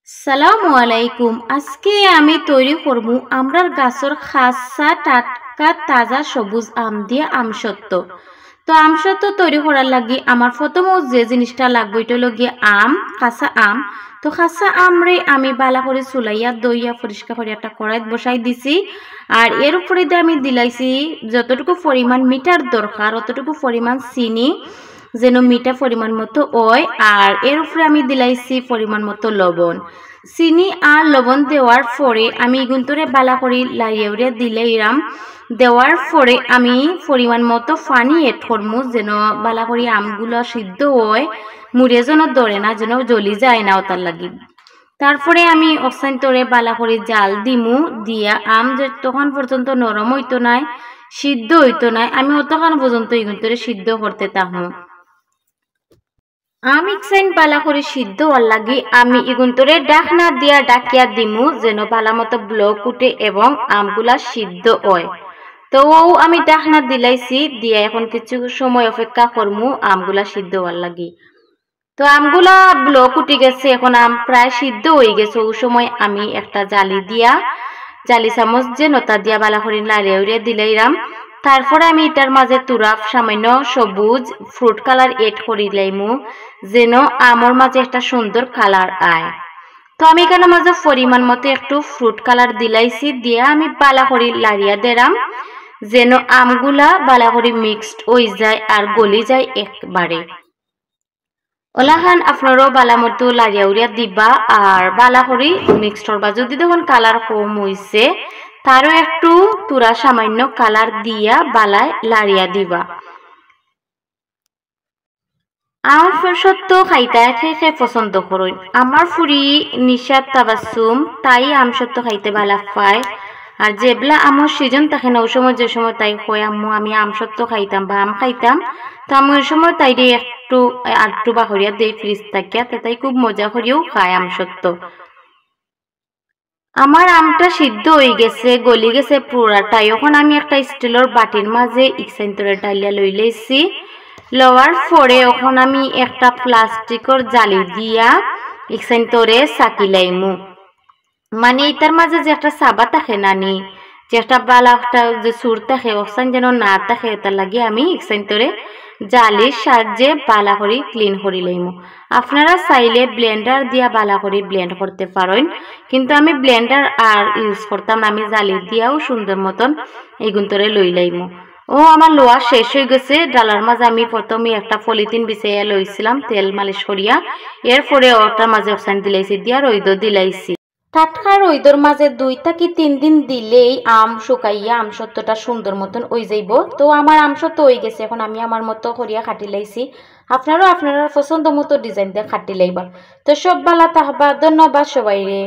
সালামু আলাইকুম। আজকে আমি তৈরি করবো আমরার গাছের খাসা টাটকা তাজা সবুজ আম দিয়ে আমসত্ব। তো আমসত্ব তৈরি করার লাগি আমার প্রথমে যে জিনিসটা লাগবে এটা হলো গিয়ে আম, কাঁচা আম। তো কাঁচা আমরে আমি বালা করে চুলাইয়া দইয়া পরিষ্কার করে একটা কড়াইত বসাই দিছি। আর এর উপরে দিয়ে আমি দিলাইছি যতটুকু পরিমাণ মিঠার দরকার অতটুকু পরিমাণ চিনি, যেন মিঠা পরিমাণ মতো হয়। আর এর উপরে আমি দিলাইছি পরিমাণ মতো লবণ। চিনি আর লবণ দেওয়ার পরে আমি গুন্তরে বালা করে লাইয়া উড়িয়া দিলাইরাম। দেওয়ার পরে আমি পরিমাণ মতো পানি এড করবো, যেন বালা করে আমগুলো সিদ্ধ হয়, মুড়ে যেন ধরে না, যেন জ্বলি যায় না ওটার লাগি। তারপরে আমি অসান্তরে বালা করে জাল দিমু, দিয়া আম যতক্ষণ পর্যন্ত নরম হইতো নাই, সিদ্ধ হইতো নাই, আমি অতক্ষণ পর্যন্ত এগুন্তরে সিদ্ধ করতে থাকবো। আম ইকসাইন বালা করে সিদ্ধ হওয়ার লাগি আমি এগুন্তরে ডাকনা দিয়া ডাকিয়া দিমু, যেন বালা মতো ব্লক উঠে এবং আমগুলা সিদ্ধ হয়। তো আমি ডাকনা দিলাইছি, দিয়া এখন কিছু সময় অপেক্ষা করমু আমগুলা সিদ্ধ হওয়ার লাগি। তো আমগুলা ব্লক উঠে গেছে, এখন আম প্রায় সিদ্ধ হয়ে গেছে। ওই সময় আমি একটা জালি চামচ যে নতা দিয়া বালা করে লাড়িয়া উড়িয়া দিলাইরাম। তারপরে আমি এটার মাঝে তুরাফ সামান্য সবুজ ফ্রুট কালার এড করিলাইমু, যেন আমর মাঝে একটা সুন্দর কালার আয়। তো আমি এখানে মাঝে পরিমাণ মতো একটু ফ্রুট কালার দিলাইছি, দিয়া আমি বালা করে লাড়িয়া দেরাম, যেন আমগুলা বালা করে মিক্সড হয়ে যায় আর গলি যায় একবারে। ওলাহান আপনারাও বালা মতো লাড়িয়া উড়িয়া দিবা আর বালা করে মিক্সড করবা। যদি দেখুন কালার কম হয়েছে, তারও একটু তুরা সামান্য কালার দিয়া বালায় লাড়িয়া দিবা। আমার সত্য খাইতে খেয়ে পছন্দ করুন। আমার ফুরি নিশাত তাবাসুম তাই আম সত্য খাইতে বালা পায়। আর যেবলা আমার সিজন থাকে না, ওই সময় যে সময় তাই কয় আম্মু আমি আম সত্য খাইতাম বা আম খাইতাম, তো আমি ওই সময় তাই দিয়ে একটু আটটু বাহরিয়া দেই ফ্রিজ থাকিয়া, তাই খুব মজা করিও খায় আম সত্য। আমার আমটা সিদ্ধ হয়ে গেছে, গলি গেছে পুরাটাই। এখন আমি একটা স্টিলের বাটির মাঝে ইকসাইন্তরে ডাইলিয়া লই লইছি। লওয়ার পরে এখন আমি একটা প্লাস্টিকের জালি দিয়া ইকসাইন্তরে সাকিলাইমু। মানে এটার মাঝে যে একটা সাবা থাকে নানি, যে একটা বালা একটা যে সুর থাকে অক্সান যেন না থাকে, তার লাগে আমি ইকসাইন্তরে জালির সাহায্যে বালা করে ক্লিন করি লাইমু। আপনারা চাইলে ব্লেন্ডার দিয়া বালা করে ব্লেন্ড করতে পারেন, কিন্তু আমি ব্লেন্ডার আর ইউজ করতাম, আমি জালি দিয়াও সুন্দর মতন এগুন্তরে লই লাইমু। আমার লোয়া শেষ হয়ে গেছে। ডালার মাঝে আমি প্রথমে একটা পলিথিন বিছাইয়া লইছিলাম তেল মালিশ করিয়া, এরপরে ওটার মাঝে অপশান দিলাইছি, দিয়া রইদ দিলাইছি। টাটকা রইদর মাঝে 2 থেকে 3 দিন দিলেই আম শুকাইয়া আম সত্যটা সুন্দর মতন ওই যাইব। তো আমার আম সত্য হয়ে গেছে, এখন আমি আমার মতো করিয়া কাটি লাইছি। আপনারা আপনারা পছন্দ মতো ডিজাইন দিয়ে কাটি লাইবা। তো সব ভালো থাকবা, ধন্যবাদ সবাই রে।